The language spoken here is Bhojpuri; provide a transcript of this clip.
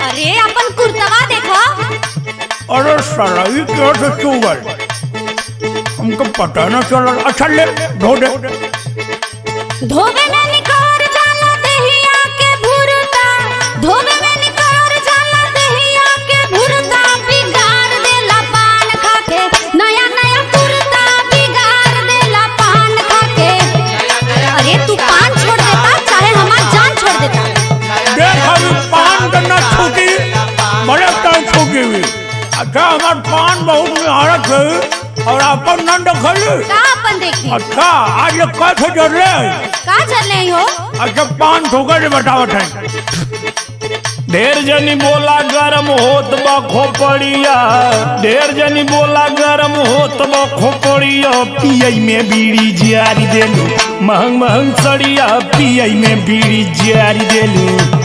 अरे अपन कुर्तवा देखो। अरे साला ये क्या से चुगल, हमको पता न चला। अच्छा ले धो दे। धोबे में निकोर जाला दहिया के भुरता, धोबे में निकोर जाला दहिया के भुरता, बिगाड़ देला पान खाके नया नया कुर्ता, बिगाड़ देला पान खाके। अरे तू पान छोड़ देता चाहे हमार जान छोड़ देता। देख अभी पान करना छूटी बड़े टाइम छूटी हुई। अच्छा हमार पान बहुत निहारत है और अपन न देखली। का अपन देखी? अच्छा आज ये कैसे जर रहे का चल रही हो? अच्छा पान ठोकर बतावत है। ढेर जनी बोला गरम होत बा खोपड़िया, ढेर जनी बोला गरम होत बा खोपड़िया, पियई में बीड़ी जारी देलू, महंग महंग सड़िया पियई में बीड़ी जारी देलू।